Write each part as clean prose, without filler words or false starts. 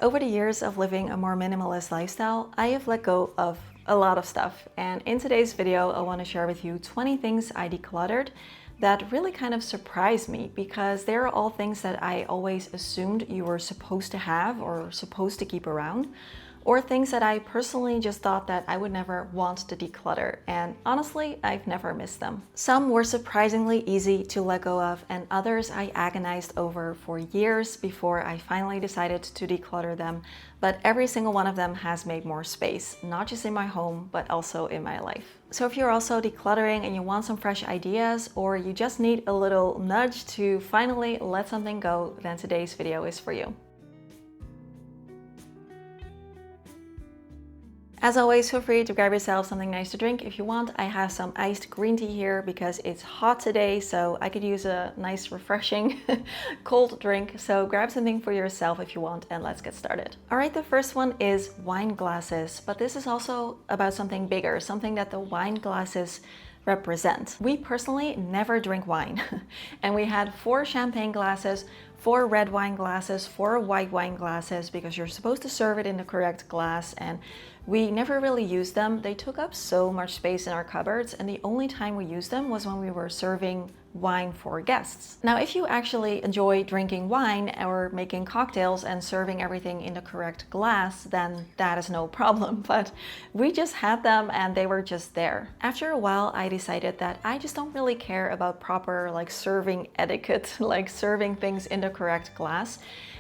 Over the years of living a more minimalist lifestyle, I have let go of a lot of stuff. And in today's video, I want to share with you 20 things I decluttered that really kind of surprised me because they're all things that I always assumed you were supposed to have or supposed to keep around, or things that I personally just thought that I would never want to declutter, and honestly, I've never missed them. Some were surprisingly easy to let go of, and others I agonized over for years before I finally decided to declutter them, but every single one of them has made more space, not just in my home, but also in my life. So if you're also decluttering and you want some fresh ideas, or you just need a little nudge to finally let something go, then today's video is for you. As always, feel free to grab yourself something nice to drink if you want. I have some iced green tea here because it's hot today, so I could use a nice refreshing cold drink. So grab something for yourself if you want, and let's get started. All right, the first one is wine glasses, but this is also about something bigger, something that the wine glasses represent. We personally never drink wine, and we had 4 champagne glasses, 4 red wine glasses, 4 white wine glasses, because you're supposed to serve it in the correct glass, and we never really used them. They took up so much space in our cupboards, and the only time we used them was when we were serving wine for guests. Now, if you actually enjoy drinking wine or making cocktails and serving everything in the correct glass, then that is no problem. But we just had them and they were just there. After a while, I decided that I just don't really care about proper serving etiquette, like serving things in the correct glass.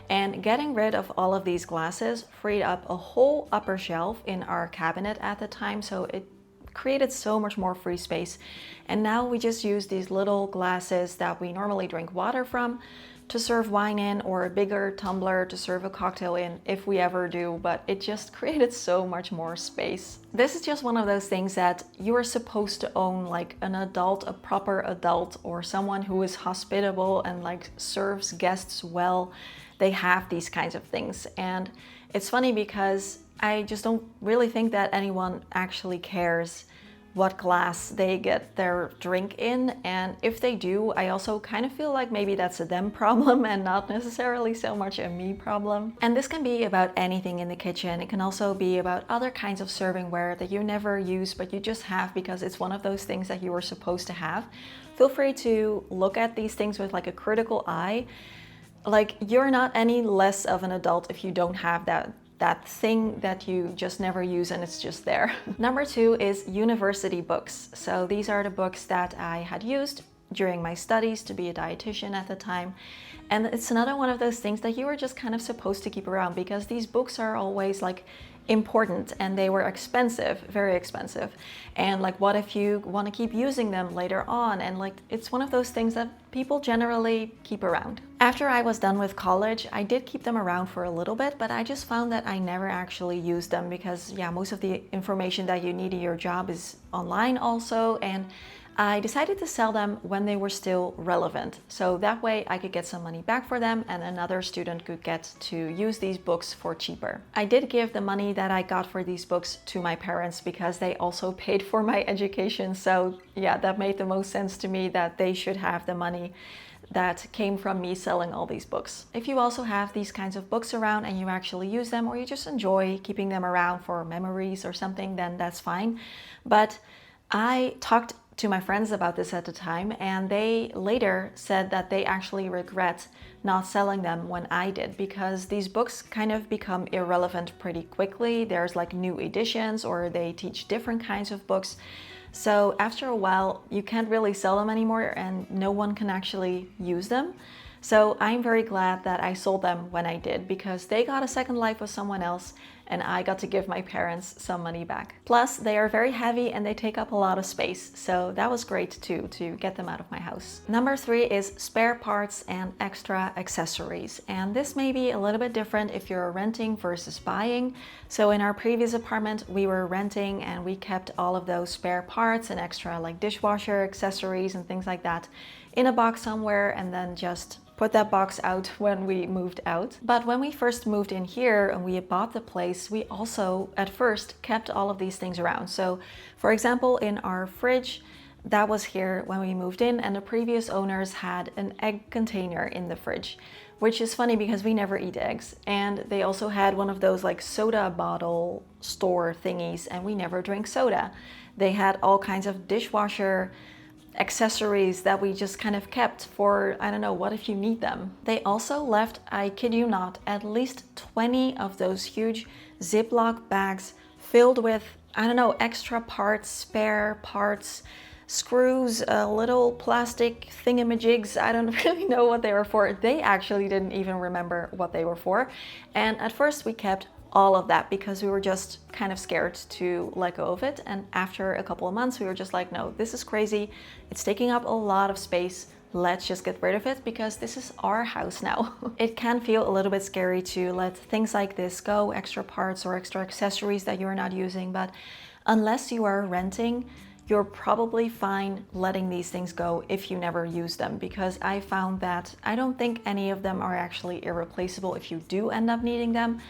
And getting rid of all of these glasses freed up a whole upper shelf in our cabinet at the time, so it created so much more free space. And now we just use these little glasses that we normally drink water from to serve wine in, or a bigger tumbler to serve a cocktail in if we ever do, but it just created so much more space. This is just one of those things that you are supposed to own, like an adult, a proper adult, or someone who is hospitable and serves guests well. They have these kinds of things. And it's funny because I just don't really think that anyone actually cares what glass they get their drink in. And if they do, I also kind of feel like maybe that's a them problem and not necessarily so much a me problem. And this can be about anything in the kitchen. It can also be about other kinds of servingware that you never use, but you just have because it's one of those things that you were supposed to have. Feel free to look at these things with a critical eye. You're not any less of an adult if you don't have that thing that you just never use and it's just there. Number 2 is university books. So these are the books that I had used during my studies to be a dietitian at the time. And it's another one of those things that you were just kind of supposed to keep around because these books are always important, and they were expensive, very expensive. And what if you want to keep using them later on? And it's one of those things that people generally keep around. After I was done with college, I did keep them around for a little bit, but I just found that I never actually used them because most of the information that you need in your job is online also, and I decided to sell them when they were still relevant. So that way I could get some money back for them and another student could get to use these books for cheaper. I did give the money that I got for these books to my parents because they also paid for my education. So yeah, that made the most sense to me that they should have the money that came from me selling all these books. If you also have these kinds of books around and you actually use them, or you just enjoy keeping them around for memories or something, then that's fine. But I talked to my friends about this at the time, and they later said that they actually regret not selling them when I did, because these books kind of become irrelevant pretty quickly. There's new editions, or they teach different kinds of books. So after a while, you can't really sell them anymore and no one can actually use them. So I'm very glad that I sold them when I did, because they got a second life with someone else and I got to give my parents some money back. Plus, they are very heavy and they take up a lot of space. So that was great too, to get them out of my house. Number 3 is spare parts and extra accessories. And this may be a little bit different if you're renting versus buying. So in our previous apartment, we were renting and we kept all of those spare parts and extra dishwasher accessories and things like that in a box somewhere, and then just put that box out when we moved out. But when we first moved in here and we bought the place, we also at first kept all of these things around. So for example, in our fridge, that was here when we moved in, and the previous owners had an egg container in the fridge. which is funny because we never eat eggs. And they also had one of those like soda bottle store thingies, and we never drink soda. They had all kinds of dishwasher accessories that we just kind of kept for, I don't know, what if you need them. They also left, I kid you not, at least 20 of those huge Ziploc bags filled with, I don't know, extra parts, spare parts, screws, little plastic thingamajigs. I don't really know what they were for. They actually didn't even remember what they were for. And at first we kept all of that because we were just kind of scared to let go of it. And after a couple of months, we were just like, no, this is crazy. It's taking up a lot of space. Let's just get rid of it because this is our house now. It can feel a little bit scary to let things like this go, extra parts or extra accessories that you're not using. But unless you are renting, you're probably fine letting these things go if you never use them, because I found that I don't think any of them are actually irreplaceable if you do end up needing them.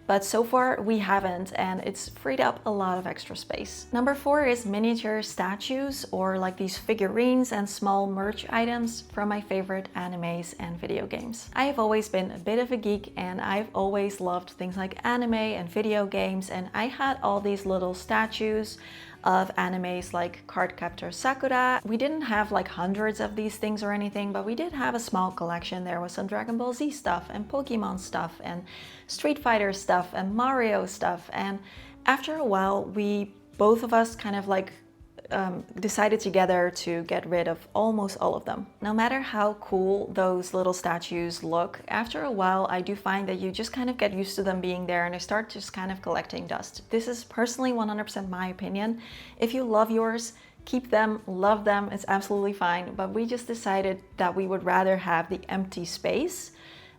But so far we haven't, and it's freed up a lot of extra space. Number 4 is miniature statues, or like these figurines and small merch items from my favorite animes and video games. I have always been a bit of a geek, and I've always loved things like anime and video games, and I had all these little statues of animes like Cardcaptor Sakura. We didn't have like hundreds of these things or anything, but we did have a small collection. There was some Dragon Ball Z stuff and Pokemon stuff and Street Fighter stuff and Mario stuff. And after a while, both of us kind of like decided together to get rid of almost all of them. No matter how cool those little statues look, after a while I do find that you just kind of get used to them being there and they start just kind of collecting dust. This is personally 100% my opinion. If you love yours, keep them, love them, it's absolutely fine. But we just decided that we would rather have the empty space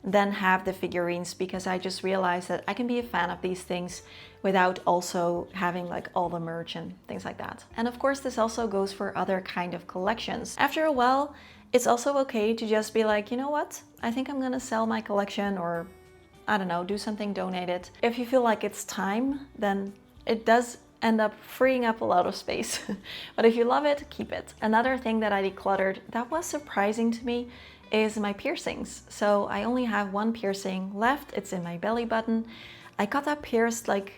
than have the figurines, because I just realized that I can be a fan of these things without also having like all the merch and things like that. And of course this also goes for other kind of collections. After a while, it's also okay to just be like, you know what, I think I'm gonna sell my collection, or I don't know, do something, donate it. If you feel like it's time, then it does end up freeing up a lot of space. But if you love it, keep it. Another thing that I decluttered that was surprising to me is my piercings. So I only have one piercing left. It's in my belly button. I got that pierced like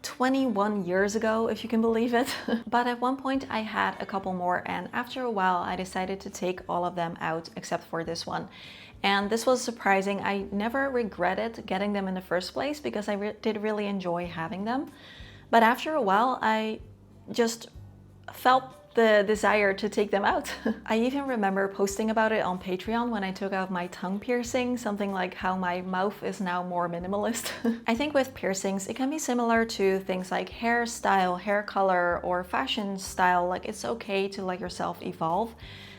21 years ago, if you can believe it. But at one point I had a couple more, and after a while I decided to take all of them out except for this one. And this was surprising. I never regretted getting them in the first place because I did really enjoy having them. But after a while I just felt the desire to take them out. I even remember posting about it on Patreon when I took out my tongue piercing, something like how my mouth is now more minimalist. I think with piercings, it can be similar to things like hairstyle, hair color, or fashion style. Like, it's okay to let yourself evolve.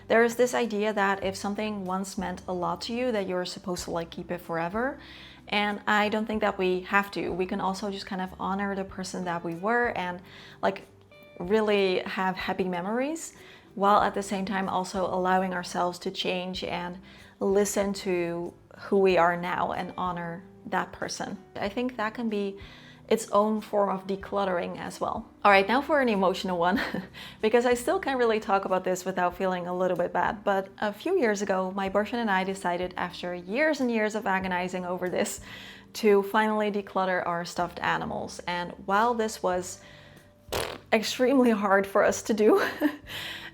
There is this idea that if something once meant a lot to you, that you're supposed to like keep it forever. And I don't think that we have to. We can also just kind of honor the person that we were and like really have happy memories, while at the same time also allowing ourselves to change and listen to who we are now and honor that person. I think that can be its own form of decluttering as well. All right, now for an emotional one, because I still can't really talk about this without feeling a little bit bad. But a few years ago, my boyfriend and I decided, after years and years of agonizing over this, to finally declutter our stuffed animals. And while this was extremely hard for us to do,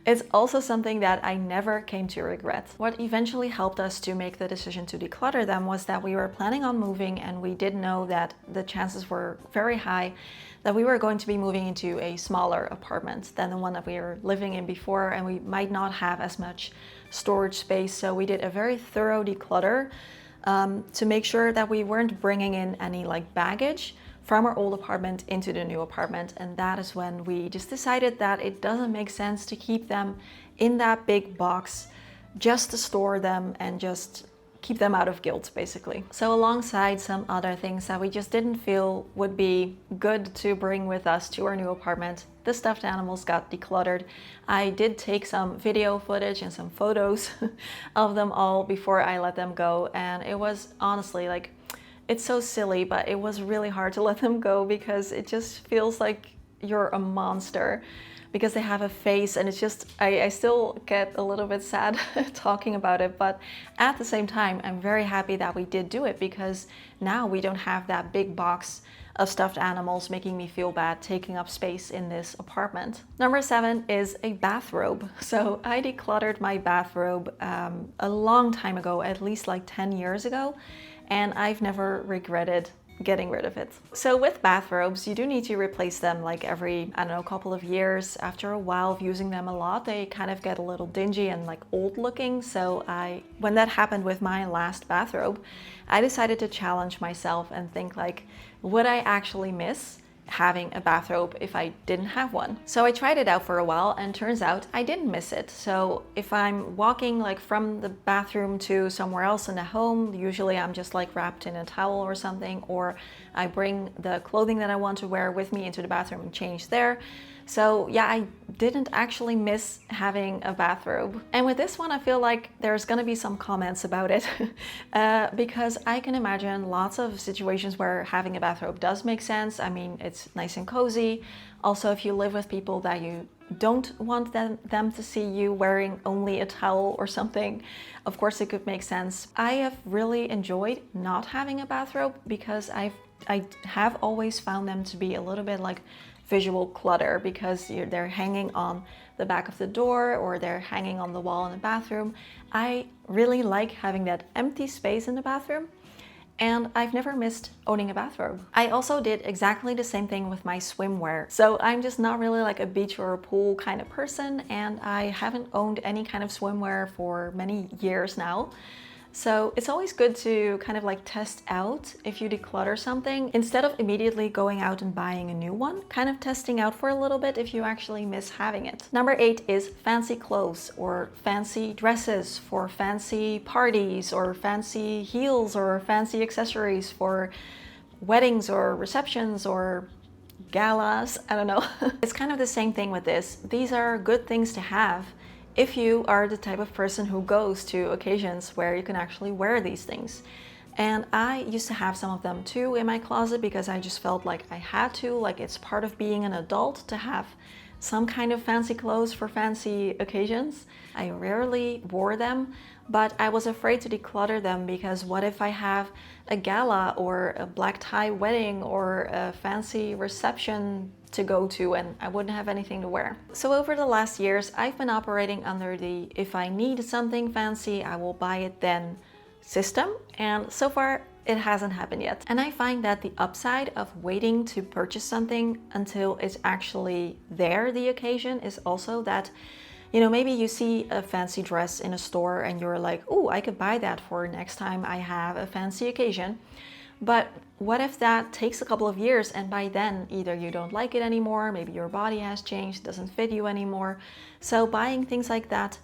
it's also something that I never came to regret. What eventually helped us to make the decision to declutter them was that we were planning on moving, and we did know that the chances were very high that we were going to be moving into a smaller apartment than the one that we were living in before, and we might not have as much storage space. So we did a very thorough declutter to make sure that we weren't bringing in any like baggage from our old apartment into the new apartment. And that is when we just decided that it doesn't make sense to keep them in that big box just to store them and just keep them out of guilt, basically. So alongside some other things that we just didn't feel would be good to bring with us to our new apartment, the stuffed animals got decluttered. I did take some video footage and some photos of them all before I let them go, and it was honestly like, it's so silly, but it was really hard to let them go because it just feels like you're a monster because they have a face, and it's just, I still get a little bit sad talking about it, but at the same time, I'm very happy that we did do it, because now we don't have that big box of stuffed animals making me feel bad taking up space in this apartment. Number 7 is a bathrobe. So I decluttered my bathrobe a long time ago, at least like 10 years ago, and I've never regretted getting rid of it. So with bathrobes, you do need to replace them like every, I don't know, couple of years. After a while of using them a lot, they kind of get a little dingy and like old looking. So when that happened with my last bathrobe, I decided to challenge myself and think like, would I actually miss having a bathrobe if I didn't have one? So I tried it out for a while, and turns out I didn't miss it. So if I'm walking like from the bathroom to somewhere else in the home, usually I'm just like wrapped in a towel or something, or I bring the clothing that I want to wear with me into the bathroom and change there. So yeah, I didn't actually miss having a bathrobe. And with this one, I feel like there's gonna be some comments about it because I can imagine lots of situations where having a bathrobe does make sense. I mean, it's nice and cozy. Also, if you live with people that you don't want them to see you wearing only a towel or something, of course it could make sense. I have really enjoyed not having a bathrobe because I have always found them to be a little bit like visual clutter, because they're hanging on the back of the door or they're hanging on the wall in the bathroom. I really like having that empty space in the bathroom, and I've never missed owning a bathrobe. I also did exactly the same thing with my swimwear. So I'm just not really like a beach or a pool kind of person, and I haven't owned any kind of swimwear for many years now. So it's always good to kind of like test out if you declutter something, instead of immediately going out and buying a new one, kind of testing out for a little bit if you actually miss having it. Number 8 is fancy clothes or fancy dresses for fancy parties, or fancy heels or fancy accessories for weddings or receptions or galas. I don't know. It's kind of the same thing with this. These are good things to have if you are the type of person who goes to occasions where you can actually wear these things. And I used to have some of them too in my closet, because I just felt like I had to, like it's part of being an adult to have some kind of fancy clothes for fancy occasions. I rarely wore them, but I was afraid to declutter them, because what if I have a gala or a black tie wedding or a fancy reception to go to and I wouldn't have anything to wear. So over the last years, I've been operating under the if I need something fancy, I will buy it then system. And so far, it hasn't happened yet. And I find that the upside of waiting to purchase something until it's actually there, the occasion, is also that, you know, maybe you see a fancy dress in a store and you're like, oh, I could buy that for next time I have a fancy occasion. But what if that takes a couple of years, and by then either you don't like it anymore, maybe your body has changed, doesn't fit you anymore. So buying things like that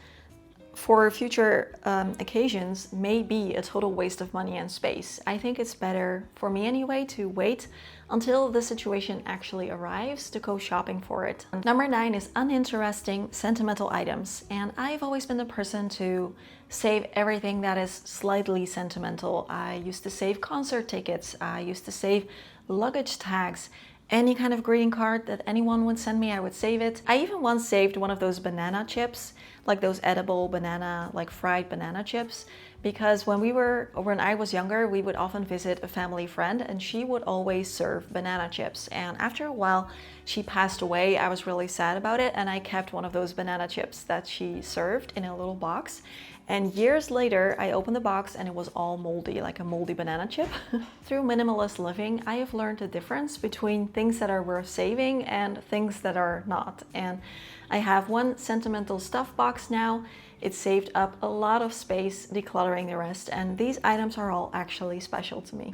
for future occasions may be a total waste of money and space. I think it's better, for me anyway, to wait until the situation actually arrives to go shopping for it. Number 9 is uninteresting sentimental items. And I've always been the person to save everything that is slightly sentimental. I used to save concert tickets, I used to save luggage tags, any kind of greeting card that anyone would send me, I would save it. I even once saved one of those banana chips, like those edible banana, like fried banana chips, because when I was younger, we would often visit a family friend and she would always serve banana chips. And after a while, she passed away. I was really sad about it, and I kept one of those banana chips that she served in a little box. And years later, I opened the box and it was all moldy, like a moldy banana chip. Through minimalist living, I have learned the difference between things that are worth saving and things that are not. And I have one sentimental stuff box now. It saved up a lot of space decluttering the rest, and these items are all actually special to me.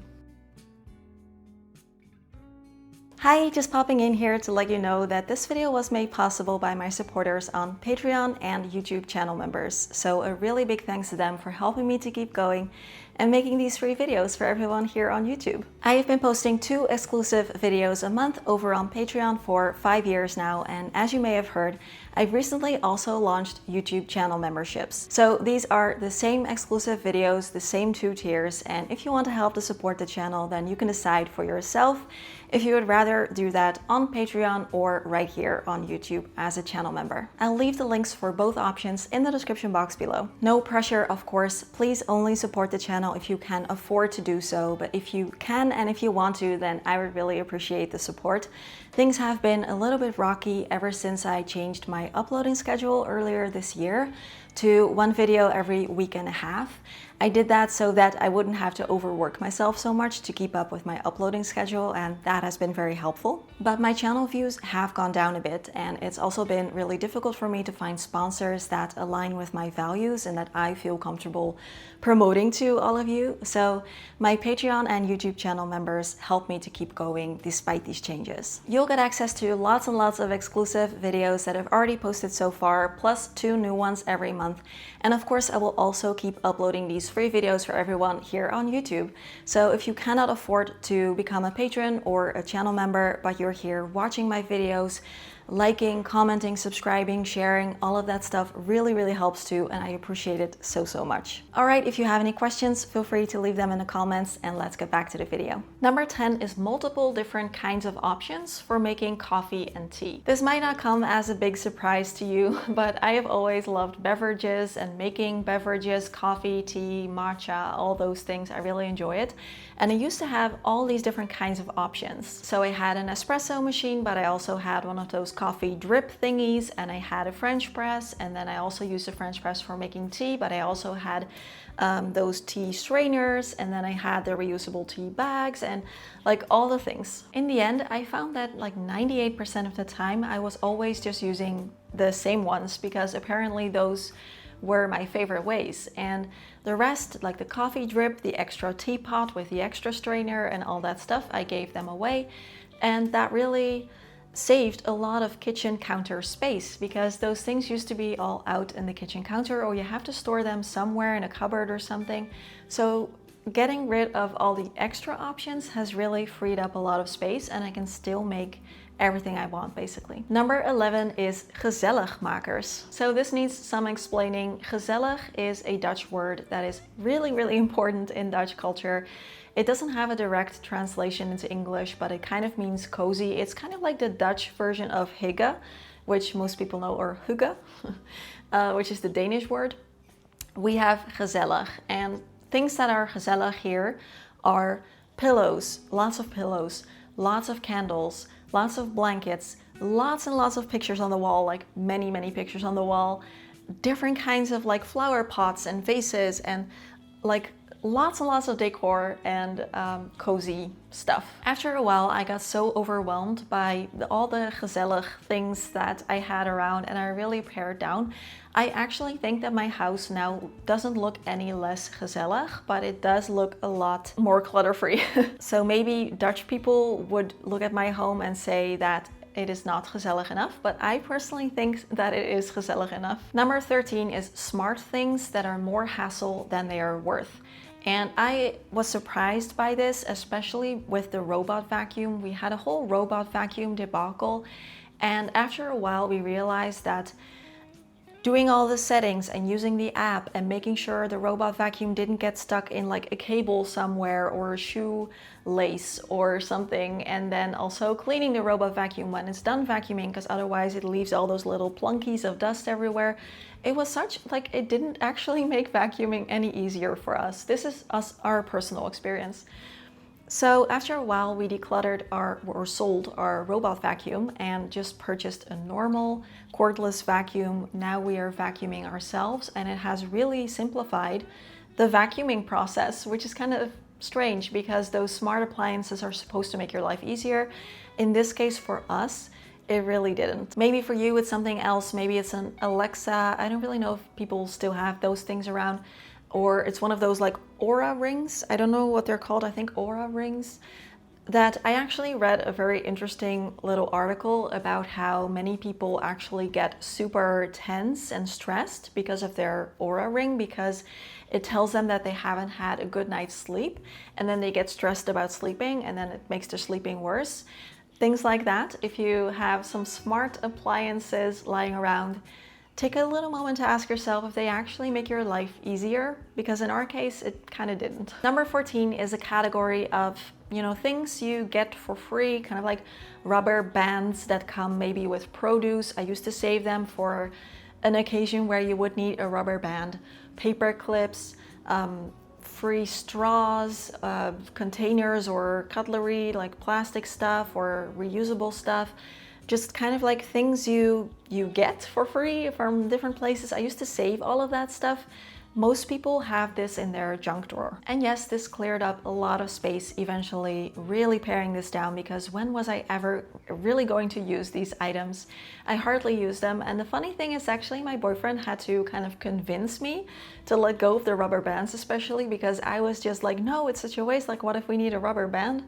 Hi, just popping in here to let you know that this video was made possible by my supporters on Patreon and YouTube channel members. So a really big thanks to them for helping me to keep going and making these free videos for everyone here on YouTube. I have been posting 2 exclusive videos a month over on Patreon for 5 years now, and as you may have heard, I've recently also launched YouTube channel memberships. So these are the same exclusive videos, the same 2 tiers, and if you want to help to support the channel, then you can decide for yourself if you would rather do that on Patreon or right here on YouTube as a channel member. I'll leave the links for both options in the description box below. No pressure, of course. Please only support the channel if you can afford to do so, but if you can and if you want to, then I would really appreciate the support. Things have been a little bit rocky ever since I changed my uploading schedule earlier this year to 1 video every week and a half. I did that so that I wouldn't have to overwork myself so much to keep up with my uploading schedule, and that has been very helpful. But my channel views have gone down a bit, and it's also been really difficult for me to find sponsors that align with my values and that I feel comfortable promoting to all of you. So my Patreon and YouTube channel members help me to keep going despite these changes. You'll get access to lots and lots of exclusive videos that I've already posted so far, plus 2 new ones every month. And of course, I will also keep uploading these free videos for everyone here on YouTube. So if you cannot afford to become a patron or a channel member, but you're here watching my videos, liking, commenting, subscribing, sharing, all of that stuff really helps too, and I appreciate it so much. Alright, if you have any questions, feel free to leave them in the comments, and let's get back to the video. Number 10 is multiple different kinds of options for making coffee and tea. This might not come as a big surprise to you, but I have always loved beverages and making beverages, coffee, tea, matcha, all those things. I really enjoy it. And I used to have all these different kinds of options. So I had an espresso machine, but I also had one of those coffee drip thingies, and I had a French press, and then I also used a French press for making tea, but I also had those tea strainers, and then I had the reusable tea bags, and like all the things. In the end, I found that like 98% of the time I was always just using the same ones, because apparently those were my favorite ways, and the rest, like the coffee drip, the extra teapot with the extra strainer and all that stuff, I gave them away. And that really saved a lot of kitchen counter space, because those things used to be all out in the kitchen counter, or you have to store them somewhere in a cupboard or something. So getting rid of all the extra options has really freed up a lot of space, and I can still make everything I want, basically. Number 11 is gezelligmakers. So this needs some explaining. Gezellig is a Dutch word that is really important in Dutch culture. It doesn't have a direct translation into English, but it kind of means cozy. It's kind of like the Dutch version of hygge, which most people know, or hygge, which is the Danish word. We have gezellig, and things that are gezellig here are pillows, lots of candles, lots of blankets, lots and lots of pictures on the wall, like many pictures on the wall, different kinds of like flower pots and vases, and like lots and lots of decor and cozy stuff. After a while, I got so overwhelmed by all the gezellig things that I had around, and I really pared down. I actually think that my house now doesn't look any less gezellig, but it does look a lot more clutter-free. So maybe Dutch people would look at my home and say that it is not gezellig enough, but I personally think that it is gezellig enough. Number 13 is smart things that are more hassle than they are worth. And I was surprised by this, especially with the robot vacuum. We had a whole robot vacuum debacle, and after a while we realized that doing all the settings and using the app and making sure the robot vacuum didn't get stuck in like a cable somewhere or a shoelace or something, and then also cleaning the robot vacuum when it's done vacuuming, because otherwise it leaves all those little plunkies of dust everywhere. It was such, like, it didn't actually make vacuuming any easier for us. This is our personal experience. So after a while we decluttered or sold our robot vacuum and just purchased a normal cordless vacuum. Now we are vacuuming ourselves, and it has really simplified the vacuuming process, which is kind of strange because those smart appliances are supposed to make your life easier. In this case, for us, it really didn't. Maybe for you it's something else. Maybe it's an Alexa. I don't really know if people still have those things around. Or it's one of those like Aura rings. I don't know what they're called. I think Aura rings. that I actually read a very interesting little article about how many people actually get super tense and stressed because of their aura ring, because it tells them that they haven't had a good night's sleep, and then they get stressed about sleeping, and then it makes their sleeping worse. Things like that. If you have some smart appliances lying around, take a little moment to ask yourself if they actually make your life easier, because in our case, it kind of didn't. Number 14 is a category of, things you get for free, kind of like rubber bands that come maybe with produce. I used to save them for an occasion where you would need a rubber band. Paper clips, free straws, containers or cutlery, like plastic stuff or reusable stuff. Just kind of like things you get for free from different places. I used to save all of that stuff. Most people have this in their junk drawer. And yes, this cleared up a lot of space eventually, really paring this down, because when was I ever really going to use these items? I hardly use them. And the funny thing is, actually, my boyfriend had to kind of convince me to let go of the rubber bands, especially because I was just like, no, it's such a waste. Like, what if we need a rubber band?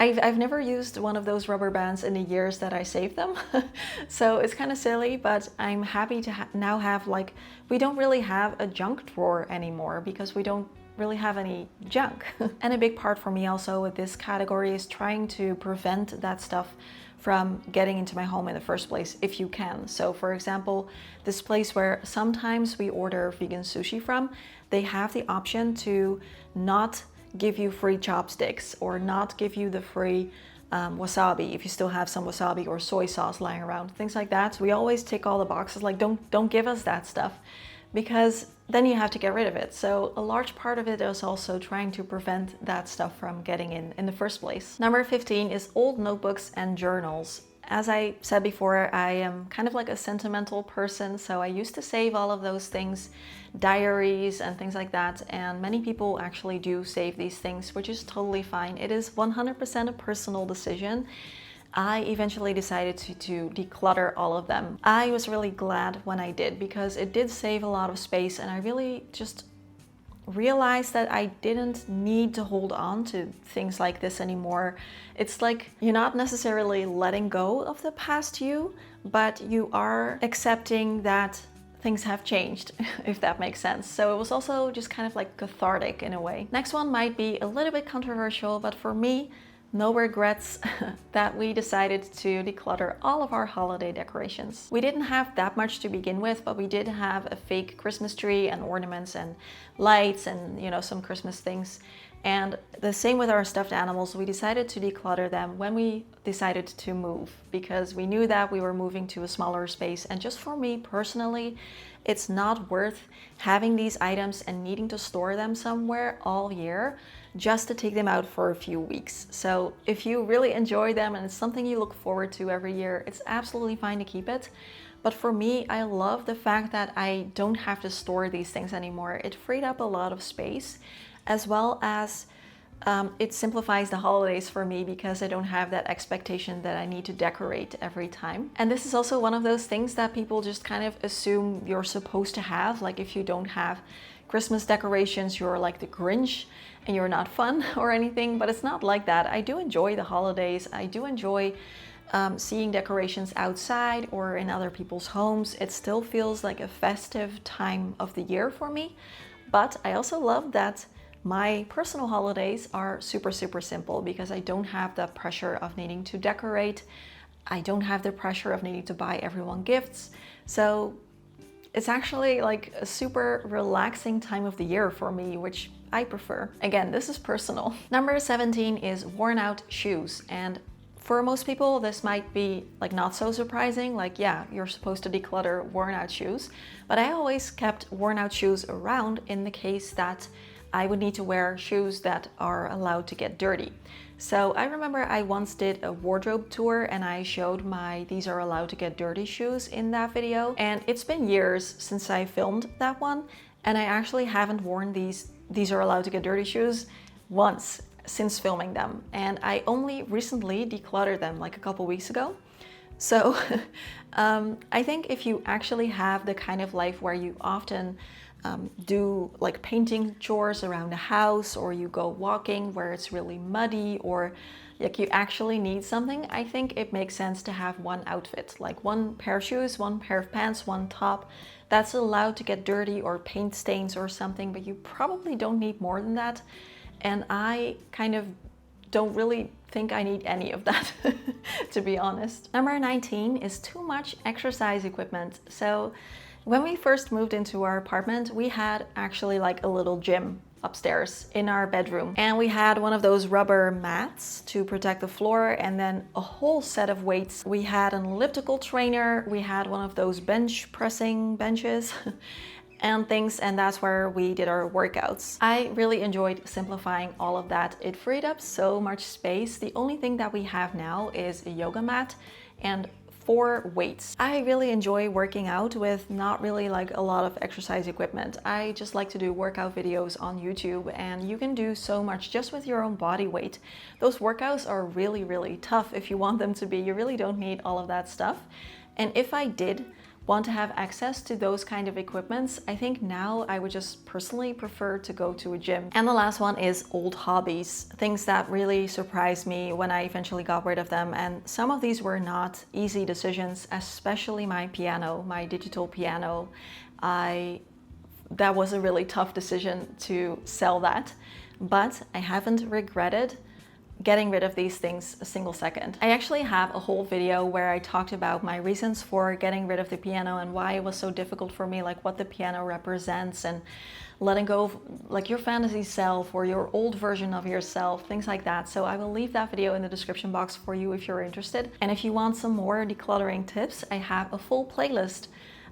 I've never used one of those rubber bands in the years that I saved them. So it's kind of silly, but I'm happy to now have, like, we don't really have a junk drawer anymore because we don't really have any junk. And a big part for me also with this category is trying to prevent that stuff from getting into my home in the first place, if you can. So for example, this place where sometimes we order vegan sushi from, they have the option to not give you free chopsticks or not give you the free wasabi if you still have some wasabi or soy sauce lying around, things like that. So we always tick all the boxes, like don't give us that stuff, because then you have to get rid of it. So a large part of it is also trying to prevent that stuff from getting in the first place. Number 15 is old notebooks and journals. As I said before, I am kind of like a sentimental person, so I used to save all of those things, diaries and things like that, and many people actually do save these things, which is totally fine. It is 100% a personal decision. I eventually decided to declutter all of them. I was really glad when I did, because it did save a lot of space, and I really just realized that I didn't need to hold on to things like this anymore. It's like you're not necessarily letting go of the past you, but you are accepting that things have changed, if that makes sense. So it was also just kind of like cathartic in a way. Next one might be a little bit controversial, but for me, no regrets that we decided to declutter all of our holiday decorations. We didn't have that much to begin with, but we did have a fake Christmas tree and ornaments and lights and, some Christmas things. And the same with our stuffed animals. We decided to declutter them when we decided to move, because we knew that we were moving to a smaller space. And just for me personally, it's not worth having these items and needing to store them somewhere all year just to take them out for a few weeks. So if you really enjoy them and it's something you look forward to every year, it's absolutely fine to keep it. But for me, I love the fact that I don't have to store these things anymore. It freed up a lot of space, as well as it simplifies the holidays for me, because I don't have that expectation that I need to decorate every time. And this is also one of those things that people just kind of assume you're supposed to have. Like, if you don't have Christmas decorations, you're like the Grinch and you're not fun or anything, but it's not like that. I do enjoy the holidays. I do enjoy seeing decorations outside or in other people's homes. It still feels like a festive time of the year for me. But I also love that my personal holidays are super, super simple, because I don't have the pressure of needing to decorate. I don't have the pressure of needing to buy everyone gifts. So it's actually like a super relaxing time of the year for me, which I prefer. Again, this is personal. Number 17 is worn out shoes. And for most people, this might be like not so surprising. Like, yeah, you're supposed to declutter worn out shoes. But I always kept worn out shoes around in the case that I would need to wear shoes that are allowed to get dirty. So I remember I once did a wardrobe tour and I showed my "these are allowed to get dirty" shoes in that video. And it's been years since I filmed that one, and I actually haven't worn these are allowed to get dirty shoes once since filming them. And I only recently decluttered them like a couple weeks ago. So I think if you actually have the kind of life where you often do like painting chores around the house, or you go walking where it's really muddy, or like you actually need something, I think it makes sense to have one outfit, like one pair of shoes, one pair of pants, one top that's allowed to get dirty or paint stains or something, but you probably don't need more than that. And I kind of don't really think I need any of that, to be honest. Number 19 is too much exercise equipment. So when we first moved into our apartment, we had actually like a little gym upstairs in our bedroom, and we had one of those rubber mats to protect the floor, and then a whole set of weights. We had an elliptical trainer, we had one of those bench pressing benches and things, and that's where we did our workouts. I really enjoyed simplifying all of that. It freed up so much space. The only thing that we have now is a yoga mat and 4 weights. I really enjoy working out with not really like a lot of exercise equipment. I just like to do workout videos on YouTube, and you can do so much just with your own body weight. Those workouts are really, really tough if you want them to be. You really don't need all of that stuff. And if I did want to have access to those kind of equipments, I think now I would just personally prefer to go to a gym. And the last one is old hobbies, things that really surprised me when I eventually got rid of them. And some of these were not easy decisions, especially my piano, my digital piano. That was a really tough decision to sell that, but I haven't regretted getting rid of these things a single second. I actually have a whole video where I talked about my reasons for getting rid of the piano and why it was so difficult for me, like what the piano represents, and letting go of like your fantasy self or your old version of yourself, things like that. So I will leave that video in the description box for you if you're interested. And if you want some more decluttering tips, I have a full playlist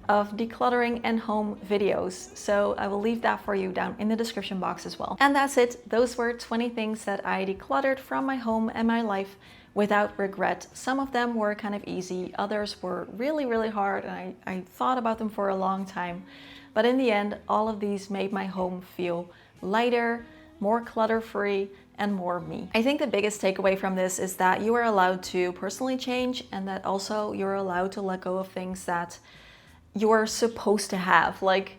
of decluttering and home videos. So I will leave that for you down in the description box as well. And that's it. Those were 20 things that I decluttered from my home and my life without regret. Some of them were kind of easy, others were really, really hard, and I thought about them for a long time. But in the end, all of these made my home feel lighter, more clutter-free, and more me. I think the biggest takeaway from this is that you are allowed to personally change, and that also you're allowed to let go of things that you're supposed to have. Like,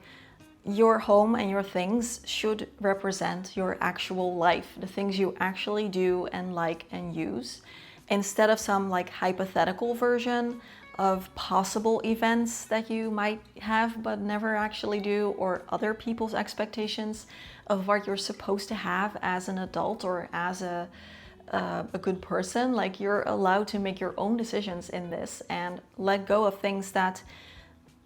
your home and your things should represent your actual life, the things you actually do and like and use, instead of some like hypothetical version of possible events that you might have but never actually do, or other people's expectations of what you're supposed to have as an adult or as a good person. Like, you're allowed to make your own decisions in this and let go of things that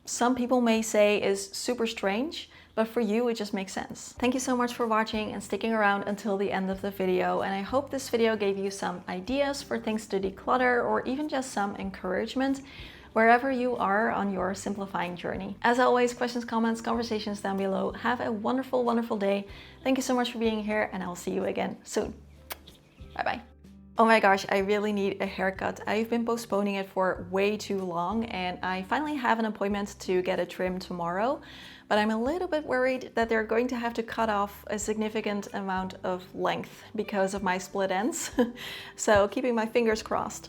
some people may say is super strange, but for you it just makes sense. Thank you so much for watching and sticking around until the end of the video, and I hope this video gave you some ideas for things to declutter, or even just some encouragement wherever you are on your simplifying journey. As always, questions, comments, conversations down below. Have a wonderful, wonderful day. Thank you so much for being here, and I'll see you again soon. Bye bye. Oh my gosh, I really need a haircut. I've been postponing it for way too long, and I finally have an appointment to get a trim tomorrow, but I'm a little bit worried that they're going to have to cut off a significant amount of length because of my split ends. So keeping my fingers crossed.